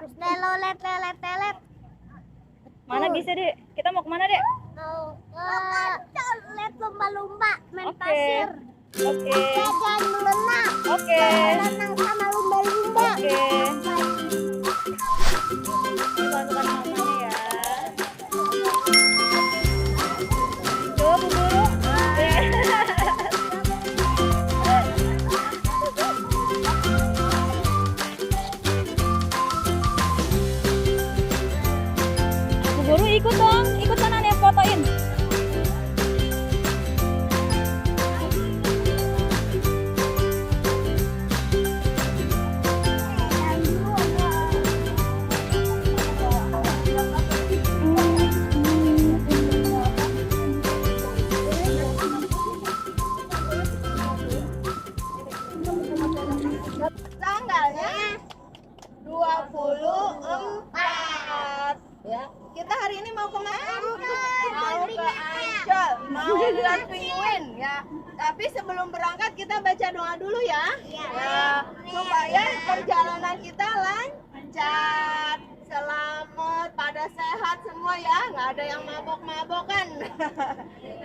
Lelet, lelet, lelet. Mana bisa, Dek? Kita mau kemana, Dek? Mau ke lihat lumba-lumba main Oke. pasir. Oke. Jajan berenang. Oke. Berenang sama lumba-lumba. Oke. Ini pasukan mamanya ya. Coba dulu. Bu Guru ikut dong, ikut sana nih fotoin. Tanggalnya 24 ya. Kita hari ini mau kemana? Mau ke Ancol, mau lihat penguin ya. Tapi sebelum berangkat kita baca doa dulu ya. Ya, supaya perjalanan kita lancar, selamat, pada sehat semua ya. Nggak ada yang mabok-mabokan.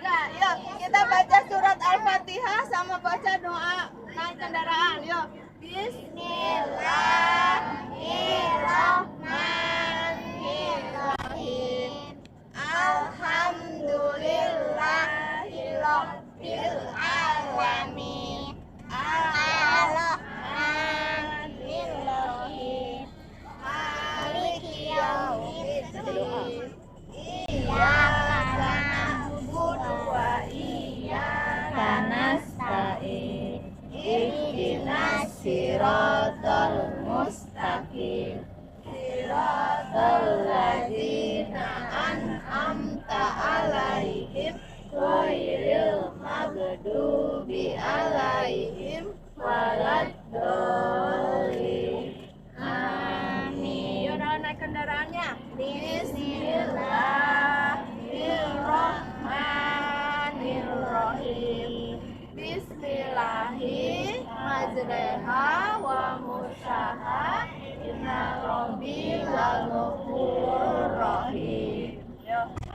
Nah, yuk kita baca surat Al-Fatihah sama baca doa naik kendaraan. Yuk. Bismillahirrahmanirrahim. Alhamdulillahirabbil alamin. Arrahmanirrahim. Maliki yaumiddin. Iyyaka na'budu wa iyyaka nasta'in. Ihdinas siratal mustaqim. Siratal ladzina an'amta 'alaihim ghairil maghdubi 'alaihim waladdallin. Amin. Yuk naik kendaraannya. Bismillahirrahmanirrahim. Bismillahirrahmanirrahim. Majreha wa mursaha. Inna Rabbi ghafurur rahim.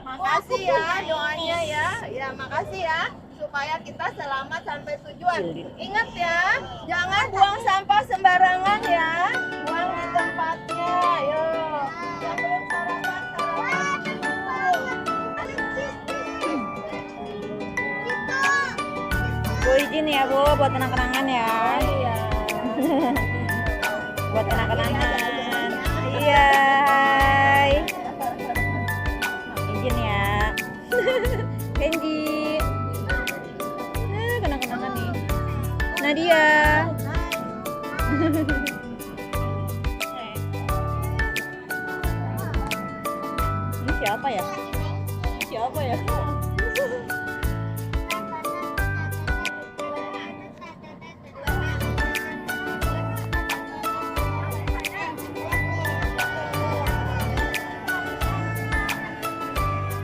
Makasih ya doanya ya. Ya makasih ya supaya kita selamat sampai tujuan. Ingat ya, jangan buang sampah sembarangan ya. Buang di tempatnya. Ayo. Yang belum sarapan sarapan dulu. Bu izin ya Bu, buat kenang-kenangan ya. Iya. Buat kenang-kenangan. Iya. Hai. Izin ya. Kenji. Kenang-kenangan nih. Nadia. Ini siapa ya? Siapa ya?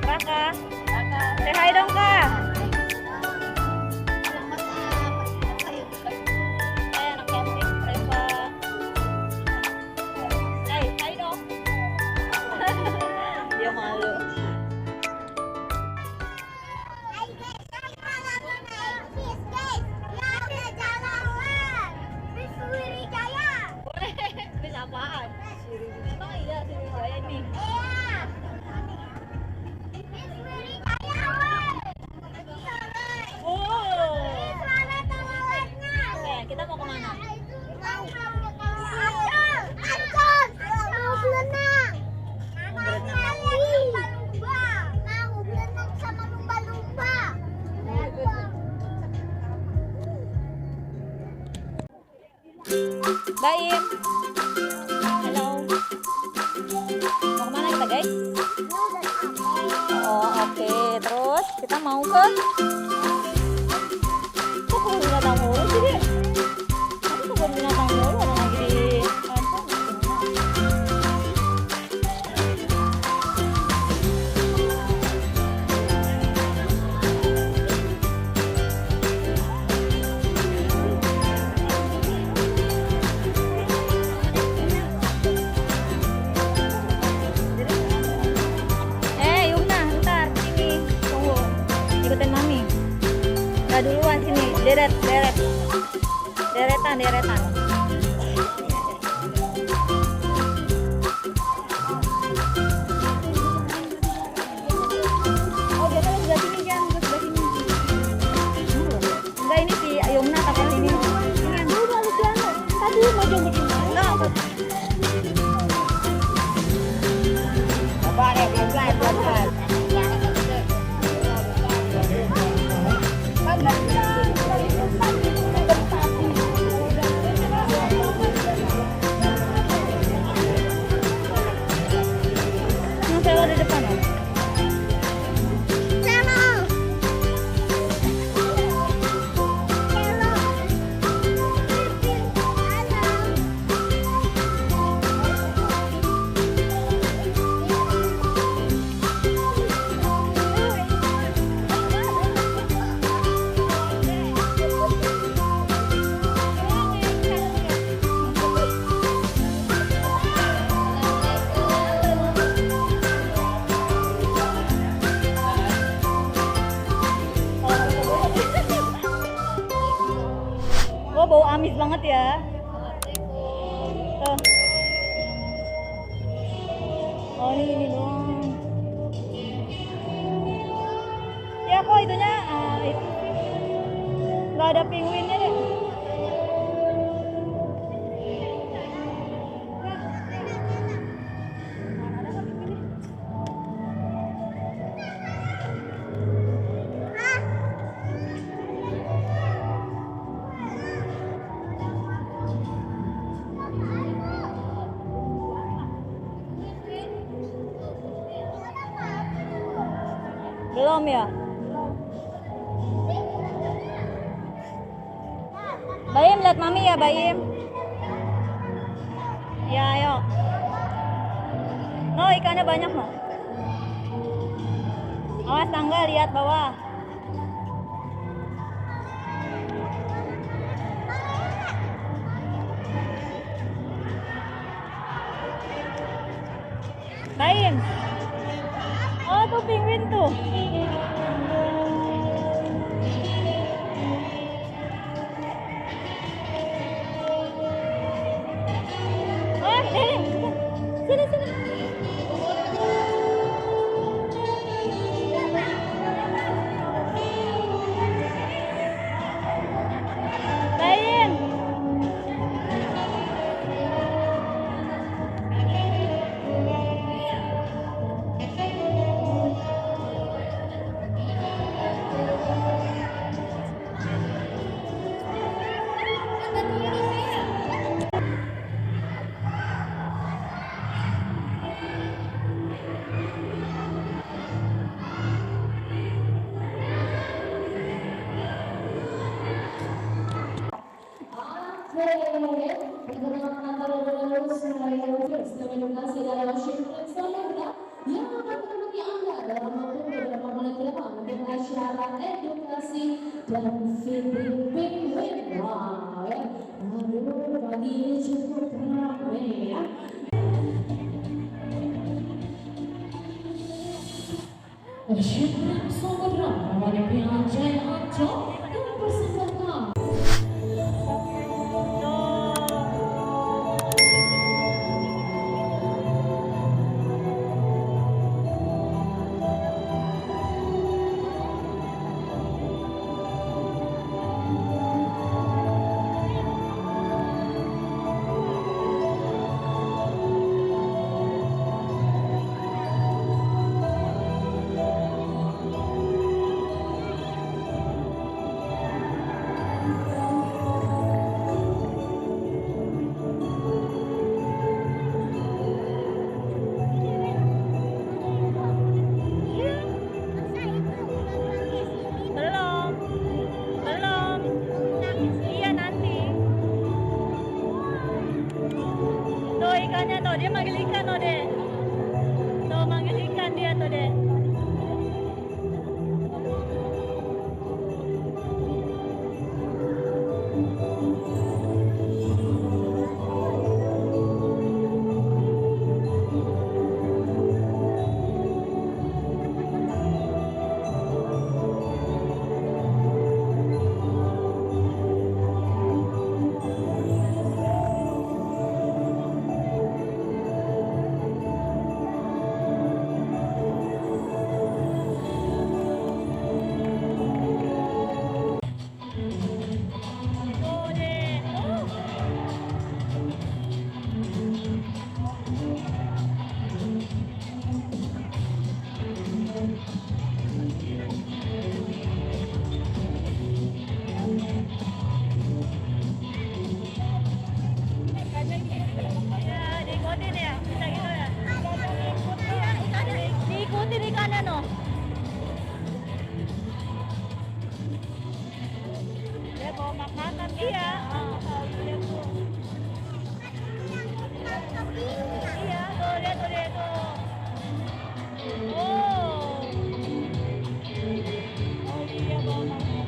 Raka. Say hi dong, Kak. Hai anak cantik, Reva. Hai, hai dong. Dia malu. Boleh. Bis apaan? Emang iya Sriwijaya nih. Oke, kita mau kemana? Baim. Halo. Mau kemana kita guys? Oh oke. Terus kita mau ke kok kebun binatang mulu sih Dek? Tapi kebun binatang mulu orang lagi di ikutin mami. Nah duluan sini, deret. Deretan. Oh, dia kan sebelah sini kan, sebelah sini. Enggak, ini si Yumna pakai sini. Ini dulu harus jalan. Tadi mau jemput ini. Enggak. Bapak ya, pelan-pelan. Yang saya di depan oh. Wah, bau amis banget ya. Tuh. Oh, ini doang. Ya kok itunya itu nggak ada penguinnya deh. Belum ya? Bayim lihat mami ya, Bayim. Ya, ayo. No, ikannya banyak no. Awas tangga, lihat bawah. Bayim. Oh, tuh penguin tuh. Oh, sini. Bayim. Edukasi dalam Shifting Saudara yang akan menemani Anda dalam waktu beberapa menit ke depan untuk acara edukasi dan feeding penguin. Wow, ya. Aduh, pagi ini cukup ramai ya. Shifting Saudara pada pihak Jaya Anco dan bersama bawa makanan. Iya, lihat tuh. Iya, tuh lihat tuh. Oh. Oh iya, bawa makanan.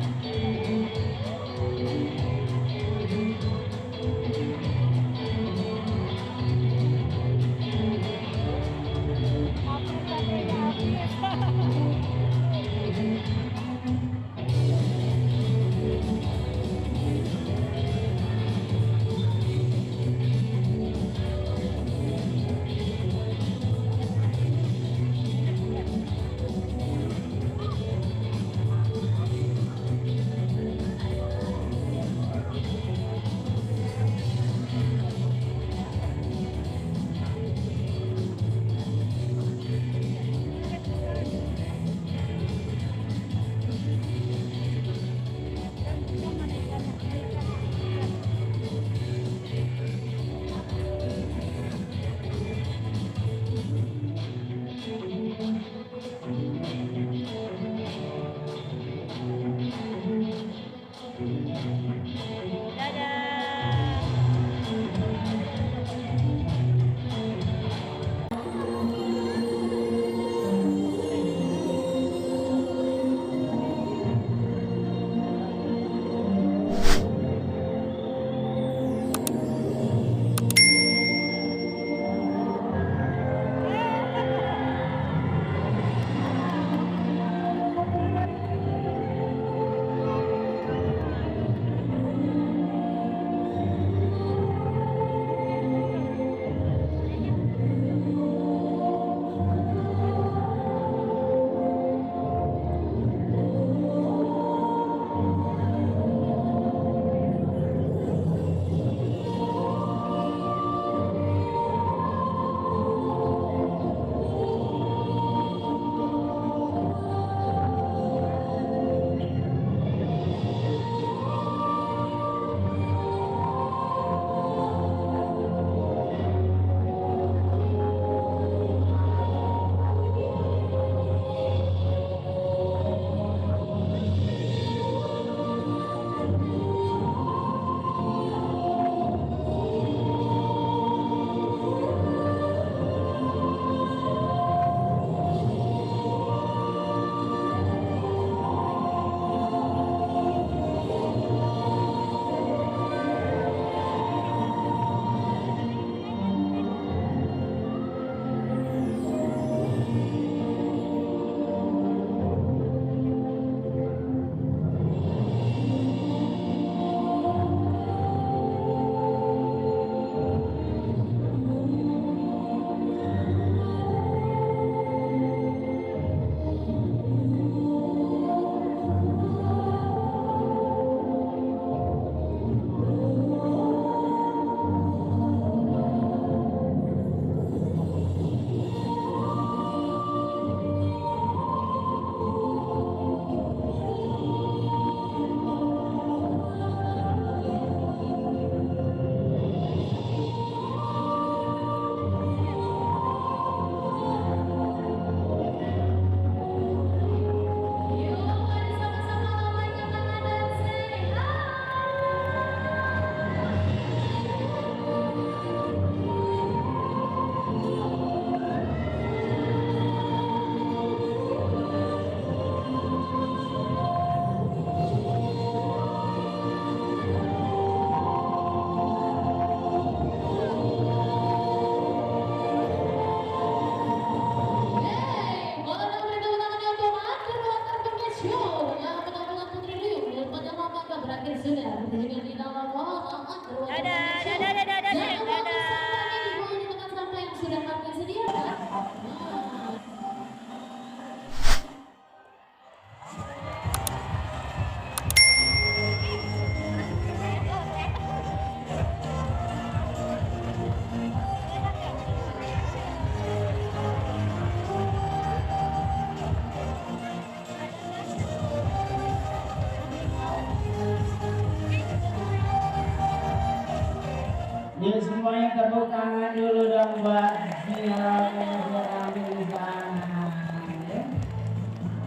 Jadi semuanya tepuk tangan dulu dong Mbak. Tampil di sana.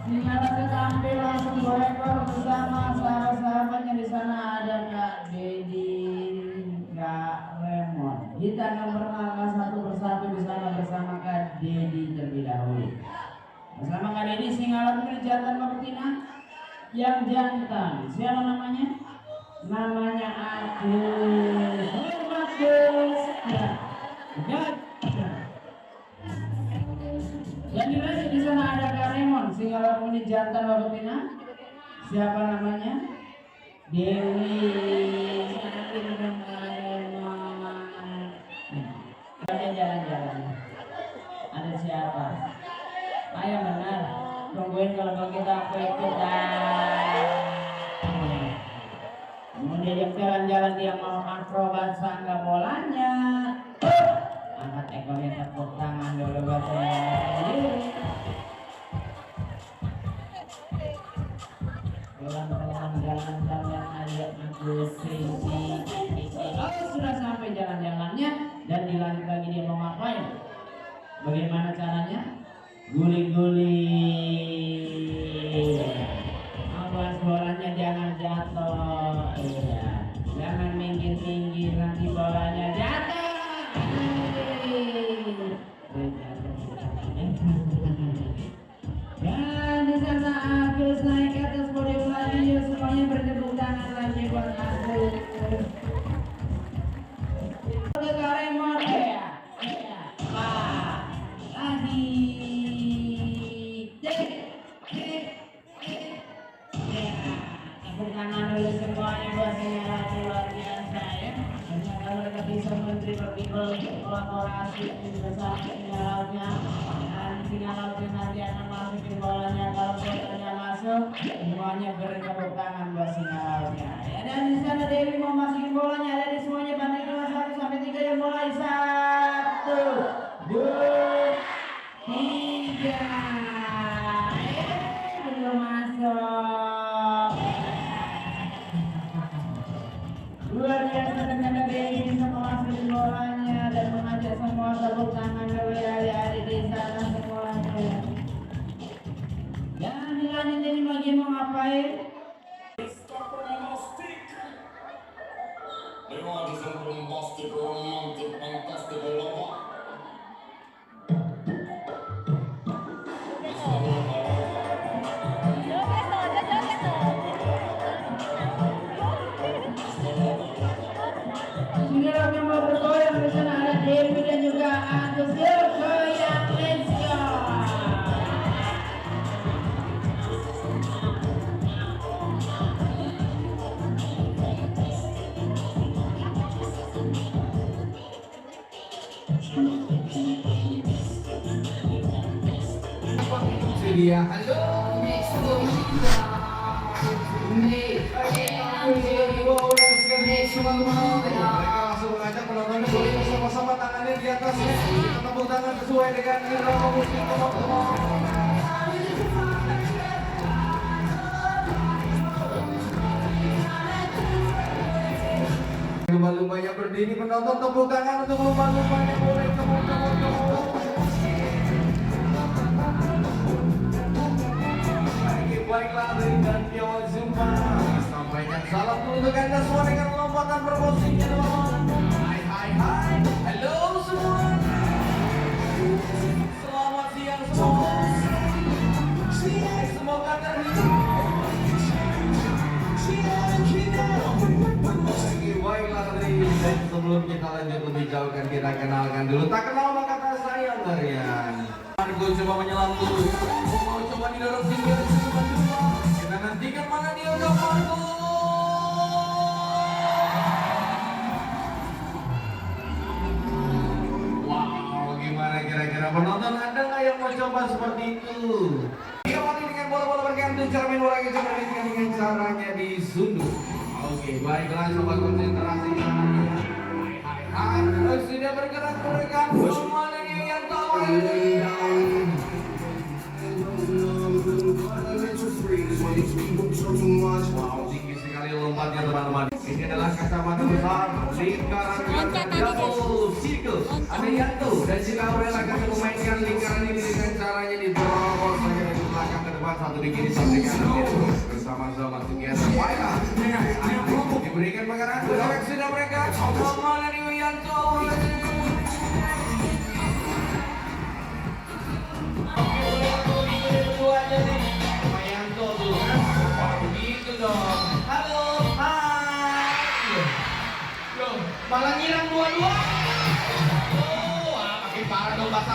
Sinyal tampil langsung berekor bersama sahabat-sahabatnya di sana. Bersama kali ini singa alarm jantan Mbak Betina yang jantan. Siapa namanya? Namanya Agus. Halo Agus. Ya. Yang diraih di sana ada Kak Raymond, singa alarm jantan Mbak Betina. Siapa namanya? Dewi. Ada jalan-jalan. Ada siapa? Ayo benar. Tungguin kalau kita aku ikutan. Mau diajak jalan-jalan dia mau akrobat sangga bolanya. Angkat ekornya, tepuk tangan dulu buat saya. Pelan-pelan jalan-jalan aja aku sini. Oh, sudah sampai jalan-jalannya dan dilanjut lagi dia mau ngapain? Bagaimana caranya? Guling-guling. Awas bolanya jangan jatuh. Iya. Jangan minggir-minggir nanti bolanya jatuh. Dan di sana Agus naik ke atas podium lagi. Yuk semuanya bertepuk tangan lagi buat Agus. Oke Kak Raymond ya. Lagi. Tepuk tangan dulu semuanya buat singa luar biasa ya. Ternyata mereka bisa menteri berpikul kolaborasi bersama singa lautnya. Dan singa lautnya nanti akan masukin bolanya. Kalau bolanya masuk, semuanya beri tepuk tangan buat singa lautnya. Ya, dan di sana Dewi mau masukin bolanya. Ada di semuanya banding 1 sampai 3 yang mulai 1, 2, 3. Belum masuk. Luar biasa dengan Dewi bisa memasukin bolanya dan mengajak semua tepuk tangan dulu ya adik-adik di sana semuanya. Jangan dilanjut jadi bagian mau ngapain? Singa yang mau bergoyang di sana ada Dewi dan juga Agus. Yuk goyang, let's go. Dia halo mereka langsung mengajak penontonnya boleh bersama-sama tangannya di atas kita tepuk tangan sesuai dengan irama musik teman-teman. Lumba-lumbanya berdiri penonton tepuk tangan untuk lumba-lumbanya boleh teman-teman. Baiklah dari dan Jawa Zumba sampaikan salam untuk anda semua dengan lompatan promosinya teman-teman. Hai halo semua, selamat siang semua, semoga terhibur. Baiklah dari dan sebelum kita lanjut lebih jauh kan kita kenalkan dulu, tak kenal maka tak sayang Marian. Margo coba menyelam dulu, mau coba didorong singgir. Kita nantikan mana dia udah Margo. Wow, gimana kira-kira penonton ada nggak yang mau coba seperti itu? Diawali dengan bola-bola bergantung cara main bola kita perhatikan dengan caranya disunduh. Oke, baiklah coba konsentrasi. Hai, sudah bergerak mana dia yang tahu? Wow, tinggi sekali lompatnya teman-teman. Ini adalah kacamata besar lingkaran double circle. Ada Yanto dan juga Aurel akan memainkan lingkaran ini dengan caranya diterobos saja dari belakang ke depan, satu di kiri satu di kanan bersama-sama together. Baiklah, diberikan pengarahan koreksi sudah mereka. Mana nih Yanto? Oke,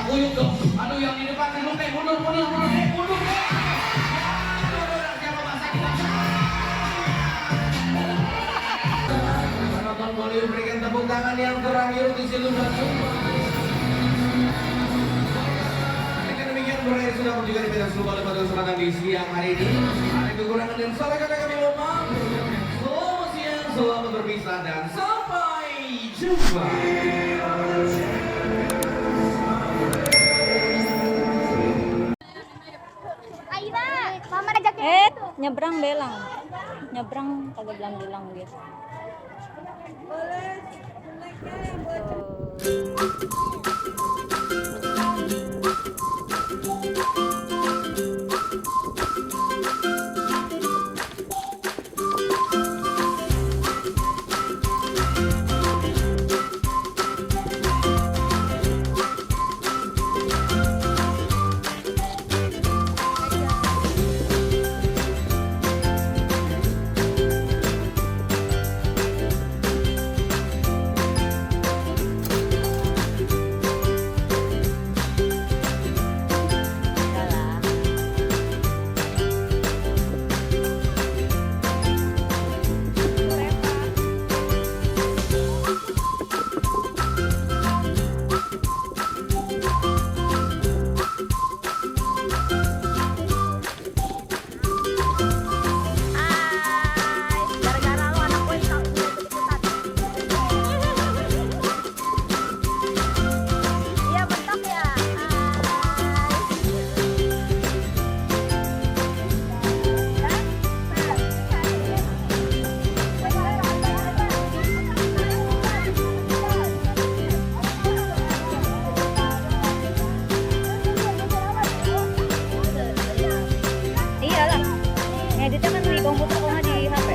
guyup dong. Aduh yang di depan mundur deh, mundur. Siapa masak kita? Penonton boleh berikan tepuk tangan yang terakhir untuk Silundar. Demikian berakhir sudah juga di Medan Sumba pada kesempatan di siang hari ini. Ada kekurangan dan salah kata kami mohon maaf. Selamat siang, selamat berpisah dan sampai jumpa. Aida, mama ajakin. Nyebrang belang. Nyebrang kagak bilang-bilang gitu. Editnya kan di komputer kalau nggak di HP.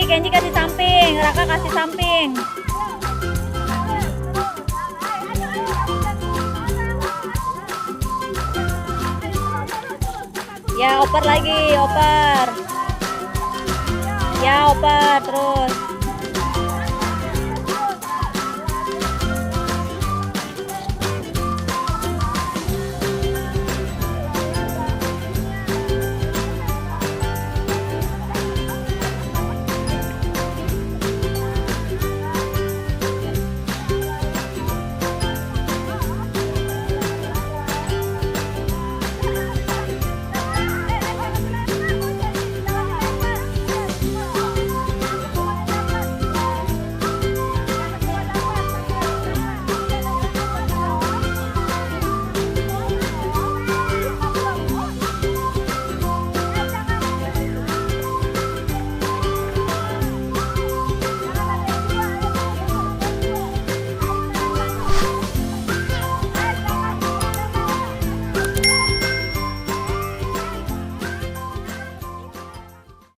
Kenji kasih samping, Raka kasih samping. Ya, oper lagi, oper. Ya, oper terus.